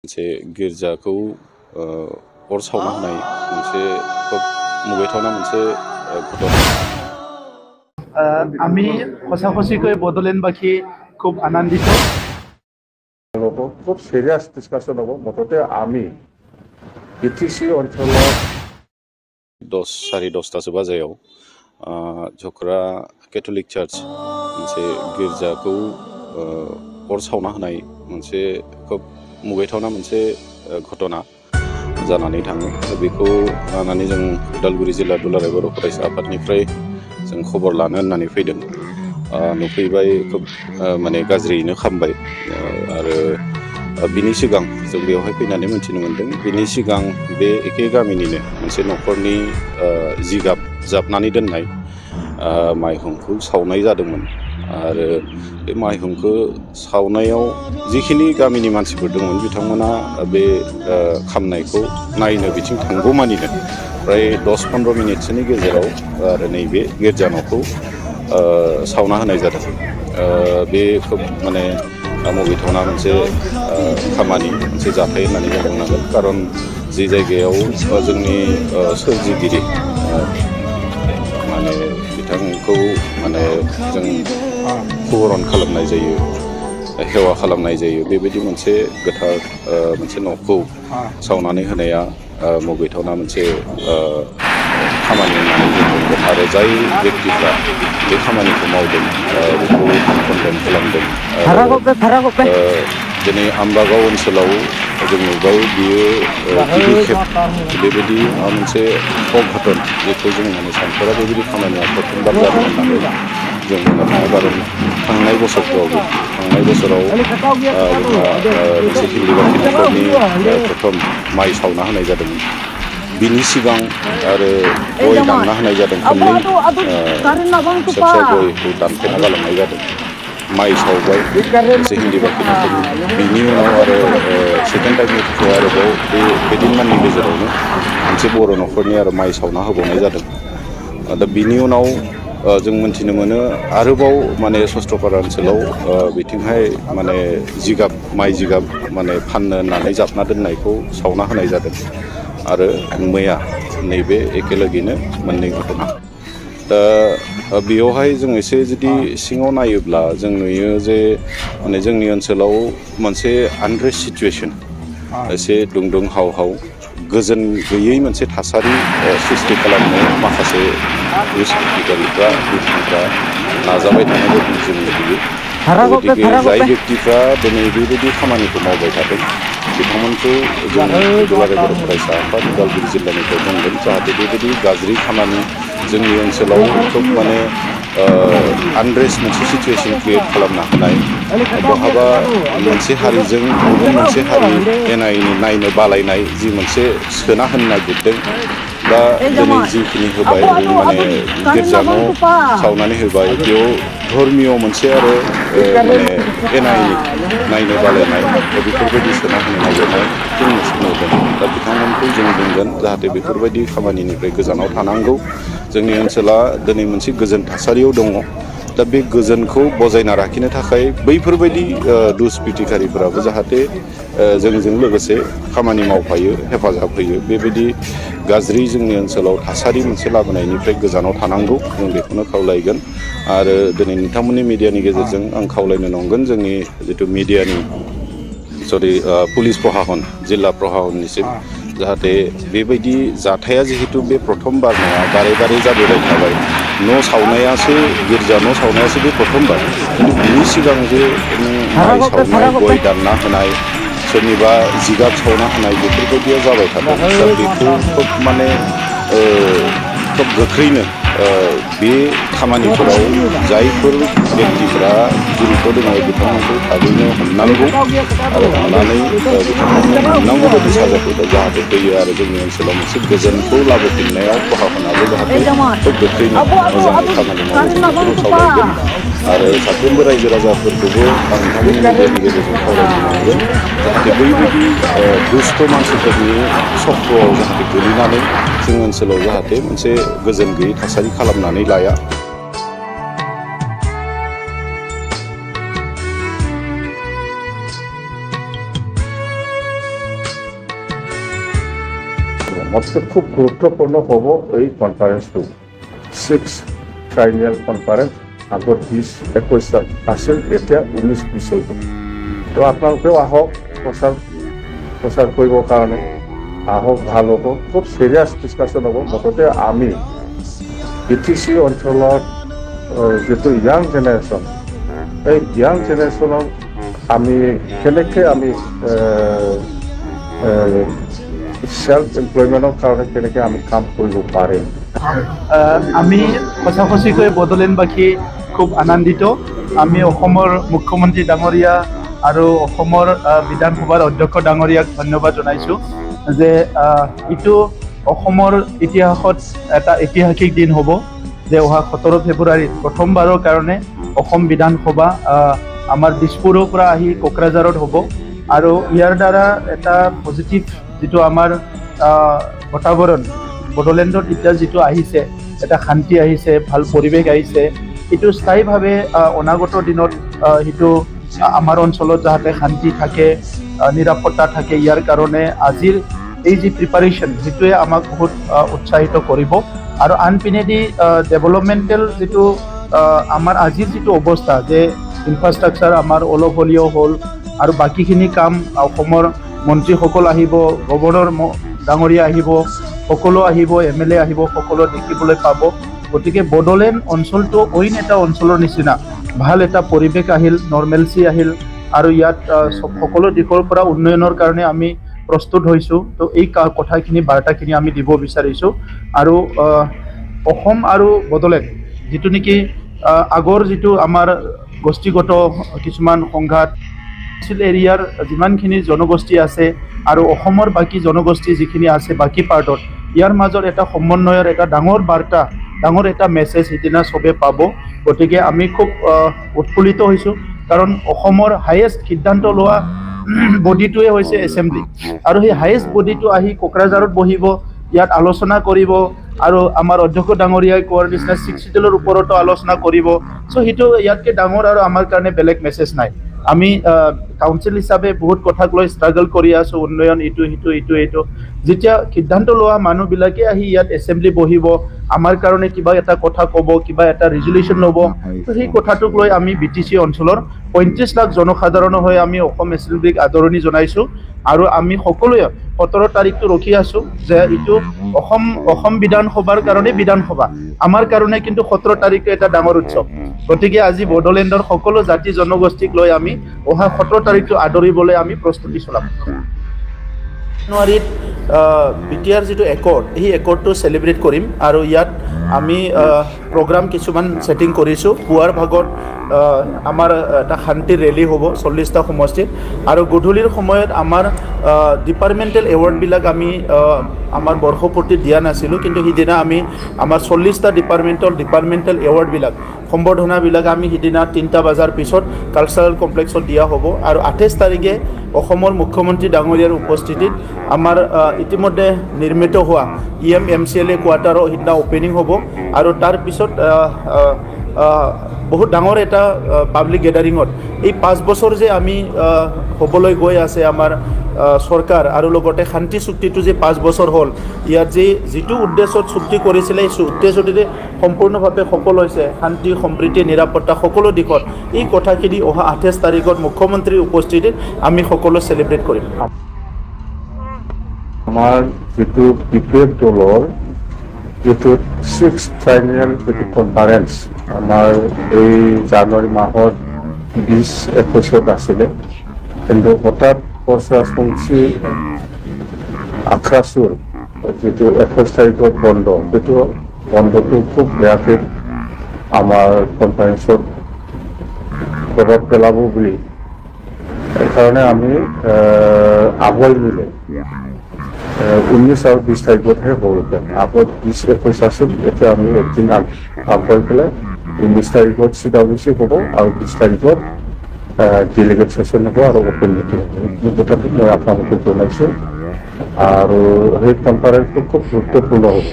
मोनसे गिर्जाखौ अर सावना होनाय मोनसे खोब मुगैथावना मोनसे घटना। আমি সঁচাকৈ বড়োলেণ্ডবাসী খুব আনন্দিত। খুব সিরিয়াস ডিসকাশন হব মুঠতে আমি বিটিসি অঞ্চলত 10:10 बाजायाव झकरा कैथलिक चार्च मोनसे गिर्जाखौ अर सावना होनाय मोनसे खोब मुगैथावना मोनसे घटना जानानै थाङो। बेखौ लानानै जों उदालगुरि जिल्ला दुलाराय बर' फरायसा आफादनिफ्राय जों खबर लानो होननानै फैदों। नुफैबाय खोब माने गाज्रियैनो खामबाय आरो बिनि सिगां जों बेवहाय फैनानै मिथिनो मोन्दों बिनि सिगां बे एखे गामिनिनो मोनसे न'खरनि जिगाब जाबनानै दोननाय माइहुंखौ सावनाय जादोंमोन आरो बे माइहुंखौ सावनायाव जिखिनि गामिनि मानसिफोर दंमोन बिथांमोना बे खामनायखौ नायनो बिथिं थांगौमानिनो फ्राय 10-15 मिनिटसोनि गेजेराव आरो नैबे गिर्जा न'खौ सावना होनाय जादों। बे खोब माने मुगैथावना मोनसे खामानि मोनसे जाथाय होननानै जों बुंनांगोन। खारन जि जायगायाव जोंनि सोरजिगिरि माने बिथांखौ माने जों खुबुरन खालामनाय जायो, हेवा खालामनाय जायो, बेबायदि मोनसे गोथार मोनसे न'खौ सावनानै होनाया मुगैथावना मोनसे खामानि होननानै जों बुंगोन। आरो जाय व्यक्तिफ्रा बे खामानिखौ मावदों बेखौ कन्डेम खालामदों। दिनै आम्बागाव ओनसोलाव जों नुबाय बियो गिबि खेब बेबायदि माबा मोनसे अघटन जेखौ जों माने सानफेरा बेबायदि खामानिया प्रथमबार जादों होननानै जों बुंनो थाङो। खारन थांनाय बोसोरफ्रावबो थांनाय बोसोराव जोंहा मोनसे हिन्दीबाखि न'खरनि प्रथम माइ सावना होनाय जादोंमोन। बिनि सिगां आरो गय दानना होनाय जादों खननै फिसा फिसा गयखौ दानफायना गालांनाय जादों। माइ सावबाय मोनसे हिन्दीबाखि न'खरनि बिनि उनाव आरो सेकेन्ड टाइमनि थाखाय आरोबाव बेदिनमाननि गेजेरावनो मोनसे बर' न'खरनि आरो माइ सावना होबावनाय जादों। दा बिनि उनाव जों मोनथिनो मोनो आरोबाव माने सस्त्रपारा ओनसोलाव बिथिंहाय माने जिगाब माइ जिगाब माने फाननो होननानै जाबना दोननायखौ सावना होनाय जादों। आरो मैया नैबे एखेलगेनो मोननै घटना। दा बेयावहाय जों एसे जुदि सिङाव नायोब्ला जों नुयो जे माने जोंनि ओनसोलाव मोनसे आनरेस्ट सिचुवेसन एसे दुंदुं हाव हाव गोजोन गैयै मोनसे थासारि सृष्टि खालामनो माखासे दुष्कृतिकारिफ्रा दुथांफ्रा नाजाबाय थानाय बायदि जों नुयो। गतिके जाय व्यक्तिफ्रा दिनै बेबायदि खामानिखौ मावबाय थादों बिथांमोनखौ जों दुलाराय बर' फरायसा आफाद उदालगुरि जिल्लानिफ्राय बुंगोन जाहाथे बेबायदि गाज्रि खामानि जोंनि ओनसोलाव खोब माने आनरेस्ट मोनसे सिचुवेसन क्रिएट खालामना होनाय, बहाबा मोनसे हारिजों गुबुन मोनसे हारि एना एनि नायनो बालायनाय जि मोनसे सोना होनो नागिरदों दा दिनै जिखिनि होबाय माने गिर्जा न' सावनानै होबाय बेयाव धर्मीय मोनसे आरो माने एना एनि नायनो बालायनाय दा बेफोरबायदि सोना होनो नागिरनाय जों नुदों। दा बिथांमोनखौ जों बुंगोन जाहाथे बेफोरबायदि खामानिनिफ्राय गोजानाव थानांगौ। जोंनि ओनसोला दिनै मोनसे गोजोन थासारियाव दङ। दा बे गोजोनखौ बजायना लाखिनो थाखाय बैफोरबायदि दुष्कृतिकारिफोराबो जाहाथे जोंजों लोगोसे खामानि मावफायो, हेफाजाब होयो। बेबायदि गाज्रि जोंनि ओनसोलाव थासारि मोनसे लाबोनायनिफ्राय गोजानाव थानांगौ जों बेखौनो खावलायगोन। आरो दिनै नोंथांमोननि मिडियानि गेजेरजों आं खावलायनो नंगोन जोंनि जिथु मिडियानि पुलिस प्रशासन जिल्ला प्रशासननिसिम जाहाथे बेबायदि जाथाया जिहेतु बे प्रथमबार नङा बारे बारे जाबोबाय थाबाय। न' सावनायासो गिर्जा न' सावनायासो बे प्रथमबार, खिन्थु बिनि सिगां जे माइ सावनाय गय दानना होनाय सोरनिबा जिगाब सावना होनाय बेफोरबायदिया जाबाय थादों। दा बेखौ खोब माने खोब गोख्रैनो बे खामानिफोराव जायफोर व्यक्तिफ्रा जुरित' दङ बिथांमोनखौ थाबैनो हमनांगौ आरो हमनानै बिथांमोननो मोननांगौ बायदि साजाखौ जाहाथे होयो आरो जोंनि ओनसोलाव मोनसे गोजोनखौ लाबोफिननायाव प्रशासनाबो जाहाथे खोब गोख्रैनो मोजाङै खामानि मावो जों बेखौबो खावलायगोन। आरो साफ्रोमबो रायजो राजाफोरखौबो आं नोंथांमोननि मिडियानि गेजेरजों खावलायनो नांगोन जाहाथे बैबायदि दुस्थ' मानसिफोरनि सख्रआव जाहाथे गोलैनानै जों ओनसोलाव जाहाथे मोनसे गोजोन गैयै थासारि खालामनानै लाया। মতে খুব গুৰুত্বপূৰ্ণ হ'ব এই কনফাৰেন্সটো 6th ট্ৰাইনিয়েল কনফাৰেন্স আগত 20-21 আছিল এতিয়া 19-20 হৈ গ'ল তো আপোনালোকেও আহক প্ৰচাৰ কৰিবৰ কাৰণে আহক ভাল হ'ব খুব চিৰিয়াছ ডিছকাশ্যন হ'ব মুঠতে আমি BTC অঞ্চলত যিটো ইয়াং জেনেৰেশ্যন এই ইয়াং জেনেৰেশ্যনক আমি কেনেকৈ আমি সেলফ এমপ্লয়মেণ্টৰ কাৰণে কেনেকৈ আমি কাম কৰিব পাৰিম আমি সঁচাকৈ বড়োলেণ্ডবাসী খুব আনন্দিত আমি অসমৰ মুখ্যমন্ত্ৰী ডাঙৰীয়া আৰু অসমৰ বিধানসভাৰ অধ্যক্ষ ডাঙৰীয়াক ধন্যবাদ জনাইছোঁ যে এইটো অসমৰ ইতিহাসত এটা ঐতিহাসিক দিন হ'ব যে অহা 17 ফেব্ৰুৱাৰীত প্ৰথমবাৰৰ কাৰণে অসম বিধানসভা আমাৰ দিছপুৰৰ পৰা আহি কোকৰাঝাৰত হ'ব আৰু ইয়াৰ দ্বাৰা এটা পজিটিভ যিটো আমাৰ বাতাবৰণ বড়োলেণ্ডত এতিয়া যিটো আহিছে এটা শান্তি আহিছে ভাল পৰিৱেশ আহিছে এইটো স্থায়ীভাৱে অনাগত দিনত সেইটো আমাৰ অঞ্চলত যাতে শান্তি থাকে নিৰাপত্তা থাকে ইয়াৰ কাৰণে আজিৰ এই যি প্ৰিপাৰেশ্যন সেইটোৱে আমাক বহুত উৎসাহিত কৰিব আৰু আনপিনেদি ডেভেলপমেণ্টেল যিটো আমাৰ আজিৰ যিটো অৱস্থা যে ইনফ্ৰাষ্ট্ৰাকচাৰ আমাৰ অলপলীয়া হ'ল আৰু বাকীখিনি কাম অসমৰ মন্ত্ৰীসকল আহিব গভৰ্ণৰ ডাঙৰীয়া আহিব সকলো আহিব MLA আহিব সকলো দেখিবলৈ পাব গতিকে বড়োলেণ্ড অঞ্চলটো অইন এটা অঞ্চলৰ নিচিনা ভাল এটা পৰিৱেশ আহিল নৰ্মেলচি আহিল আৰু ইয়াত সকলো দিশৰ পৰা উন্নয়নৰ কাৰণে আমি প্ৰস্তুত হৈছোঁ তো এই কথাখিনি বাৰ্তাখিনি আমি দিব বিচাৰিছোঁ আৰু অসম আৰু বড়োলেণ্ড যিটো নেকি আগৰ যিটো আমাৰ গোষ্ঠীগত কিছুমান সংঘাত এৰিয়াৰ যিমানখিনি জনগোষ্ঠী আছে আৰু অসমৰ বাকী জনগোষ্ঠী যিখিনি আছে বাকী পাৰ্টত ইয়াৰ মাজত এটা সমন্বয়ৰ এটা ডাঙৰ বাৰ্তা ডাঙৰ এটা মেছেজ সিদিনা চবে পাব গতিকে আমি খুব উৎফুল্লিত হৈছোঁ কাৰণ অসমৰ হায়েষ্ট সিদ্ধান্ত লোৱা বডিটোৱে হৈছে এছেম্বলি আৰু সেই হায়েষ্ট বডিটো আহি কোকৰাঝাৰত বহিব ইয়াত আলোচনা কৰিব আৰু আমাৰ অধ্যক্ষ ডাঙৰীয়াই কোৱাৰ নিচিনা 6 চিডিউলৰ ওপৰতো আলোচনা কৰিব চ' সেইটো ইয়াতকৈ ডাঙৰ আৰু আমাৰ কাৰণে বেলেগ মেছেজ নাই আমি কাউন্সিল হিচাপে বহুত কথাক লৈ ষ্ট্ৰাগল কৰি আছোঁ উন্নয়ন এইটো যেতিয়া সিদ্ধান্ত লোৱা মানুহবিলাকে আহি ইয়াত এছেম্বলি বহিব আমাৰ কাৰণে কিবা এটা কথা ক'ব কিবা এটা ৰিজলিউশ্যন ল'ব তো সেই কথাটোক লৈ আমি BTC অঞ্চলৰ 35 লাখ জনসাধাৰণৰ হৈ আমি অসম এছেম্বলিক আদৰণি জনাইছোঁ আৰু আমি সকলোৱে 17 তাৰিখটো ৰখি আছোঁ যে এইটো অসম বিধানসভাৰ কাৰণে বিধানসভা আমাৰ কাৰণে কিন্তু 17 তাৰিখটো এটা ডাঙৰ উৎসৱ গতিকে আজি বড়োলেণ্ডৰ সকলো জাতি জনগোষ্ঠীক লৈ আমি অহা 17 তাৰিখটো আদৰিবলৈ আমি প্ৰস্তুতি চলাম জানুৱাৰীত BTR যিটো একৰ্ড এই একৰ্ডটো চেলিব্ৰেট কৰিম আৰু ইয়াত আমি প্ৰগ্ৰাম কিছুমান ছেটিং কৰিছোঁ পুৱাৰ ভাগত আমাৰ এটা শান্তি ৰেলী হ'ব 40টা সমষ্টিত আৰু গধূলিৰ সময়ত আমাৰ ডিপাৰ্টমেণ্টেল এৱাৰ্ডবিলাক আমি আমাৰ বৰ্ষপূৰ্তিত দিয়া নাছিলোঁ কিন্তু সিদিনা আমি আমাৰ 40টা ডিপাৰ্টমেণ্টেল এৱাৰ্ডবিলাক সম্বৰ্ধনাবিলাক আমি সিদিনা 3টা বজাৰ পিছত কালচাৰেল কমপ্লেক্সত দিয়া হ'ব আৰু 28 তাৰিখে অসমৰ মুখ্যমন্ত্ৰী ডাঙৰীয়াৰ উপস্থিতিত আমাৰ ইতিমধ্যে নিৰ্মিত হোৱা MCLA কোৱাৰ্টাৰৰ সিদিনা অপেনিং হ'ব আৰু তাৰ পিছত বহুত ডাঙৰ এটা পাব্লিক গেডাৰিঙত এই 5 বছৰ যে আমি হ'বলৈ গৈ আছে আমাৰ চৰকাৰ আৰু লগতে শান্তি চুক্তিটো যে 5 বছৰ হ'ল ইয়াত যে যিটো উদ্দেশ্যত চুক্তি কৰিছিলে এই উদ্দেশ্যটোতে সম্পূৰ্ণভাৱে সফল হৈছে শান্তি সম্প্ৰীতি নিৰাপত্তা সকলো দিশত এই কথাখিনি অহা 28 তাৰিখত মুখ্যমন্ত্ৰীৰ উপস্থিতিত আমি সকলো চেলিব্ৰেট কৰিম আমাৰ যিটো BPF দলৰ যিটো 6th ট্ৰাইনিয়েল কনফাৰেন্স আমাৰ এই জানুৱাৰী মাহত 20-21 আছিলে কিন্তু হঠাৎ পঞ্চী আখৰাচুৰ যিটো 21 তাৰিখত বন্ধ সেইটো বন্ধটো খুব বেয়াকৈ আমাৰ কনফাৰেন্সত প্ৰভাৱ পেলাব বুলি সেইকাৰণে আমি আগুৱাই নিলে 19 আৰু 20 তাৰিখতহে হ'লকে আগত 20-21 আছিল এতিয়া আমি একদিন আগুৱাই পেলাই 19 তাৰিখত CWC হ'ব আৰু 20 তাৰিখত ডেলিগেট ছেশ্যন হ'ব আৰু অপেন মিটিং হ'ব এই কথাটো মই আপোনালোকক জনাইছোঁ আৰু সেই কনফাৰেন্সটো খুব গুৰুত্বপূৰ্ণ হ'ব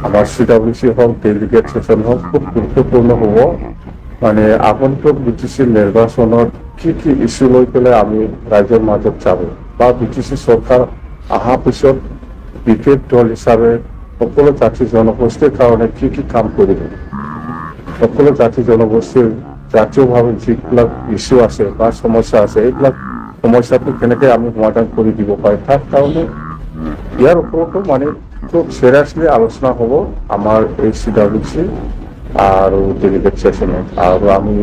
আমাৰ CWC হওক ডেলিগেট ছেশ্যন হওক খুব গুৰুত্বপূৰ্ণ হ'ব মানে আগন্তুক BTC নিৰ্বাচনত কি ইছ্যু লৈ পেলাই আমি ৰাইজৰ মাজত যাব বা BTC চৰকাৰ অহাৰ পিছত বিশেষ দল হিচাপে সকলো জাতি জনগোষ্ঠীৰ কাৰণে কি কাম কৰিব সকলো জাতি জনগোষ্ঠীৰ জাতীয়ভাৱে যিবিলাক ইছ্যু আছে বা সমস্যা আছে এইবিলাক সমস্যাটো কেনেকৈ আমি সমাধান কৰি দিব পাৰি তাৰ কাৰণে ইয়াৰ ওপৰতো মানে খুব চিৰিয়াছলি আলোচনা হ'ব আমাৰ এই CWC আৰু ডেলিগেট সেশনত আৰু আমি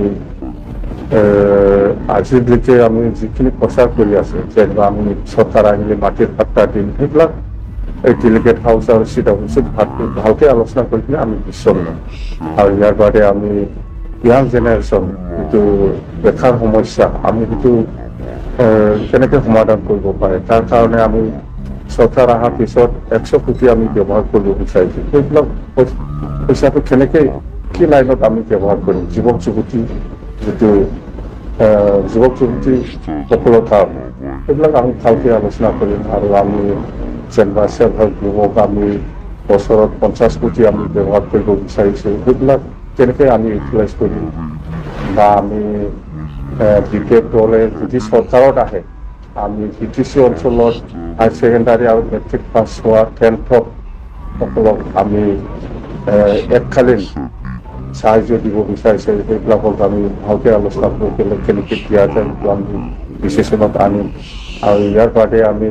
আজিলৈকে আমি যিখিনি প্ৰচাৰ কৰি আছো যেনিবা আমি চৰকাৰ আহিলে মাটিৰ পাট্টা দিম সেইবিলাক এই ডেলিগেট হাউচ আৰু CWCত ভালকে আলোচনা কৰি কিনে আমি বিচাৰোঁ আৰু ইয়াৰ বাদে আমি ইয়াং জেনেৰেশ্যন যিটো বেকাৰ সমস্যা আমি সেইটো কেনেকৈ সমাধান কৰিব পাৰে তাৰ কাৰণে আমি চৰকাৰ অহাৰ পিছত 100 কোটি আমি ব্যৱহাৰ কৰিব বিচাৰিছোঁ সেইবিলাক পইচাটো কেনেকৈ কি লাইনত আমি ব্যৱহাৰ কৰিম যুৱক যুৱতী যিটো যুৱক যুৱতী সকলৰ কাৰণে সেইবিলাক আমি ভালকৈ আলোচনা কৰিম আৰু আমি যেনিবা চেল্ফ হেল্প গ্ৰুপক আমি বছৰত 50 কোটি আমি ব্যৱহাৰ কৰিব বিচাৰিছোঁ সেইবিলাক কেনেকৈ আমি ইউটিলাইজ কৰিম বা আমি বিশেষ দলে যদি চৰকাৰত আহে আমি BTC অঞ্চলত হাই ছেকেণ্ডাৰী আৰু মেট্ৰিক পাছ হোৱা 10th সকলক আমি এককালীন সাহায্য দিব বিচাৰিছে সেইবিলাকক আমি ভালকৈ আলোচনা কৰি পেলাই কেনেকৈ দিয়া যায় আমি ডিচিশ্যনত আনিম আৰু ইয়াৰ বাদে আমি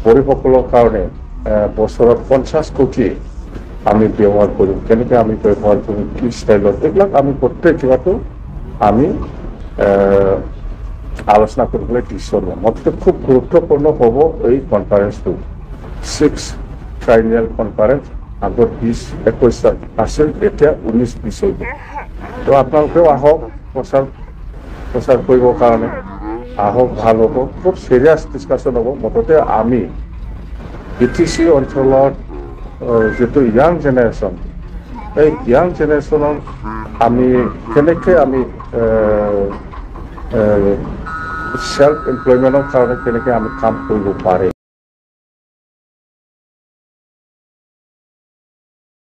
গৰীবসকলৰ কাৰণে বছৰত 50 কোটি আমি ব্যৱহাৰ কৰিম কেনেকৈ আমি ব্যৱহাৰ কৰিম কি ষ্টাইলত এইবিলাক আমি প্ৰত্যেক কিবাটো আমি আলোচনা কৰিবলৈ ডিচিশ্যন ল'ম মতে খুব গুৰুত্বপূৰ্ণ হ'ব এই কনফাৰেন্সটো 6th ট্ৰাইনিয়েল কনফাৰেন্স আগত 20-21 আছিল এতিয়া 19-20 হ'ব তো আপোনালোকেও আহক প্ৰচাৰ কৰিবৰ কাৰণে আহক ভাল হ'ব খুব চিৰিয়াছ ডিছকাশ্যন হ'ব মুঠতে আমি BTC অঞ্চলত যিটো ইয়াং জেনেৰেশ্যন এই ইয়াং জেনেৰেশ্যনৰ আমি কেনেকৈ আমি সেল্ফ এমপ্লয়মেণ্টৰ কাৰণে কেনেকৈ আমি কাম কৰিব পাৰিম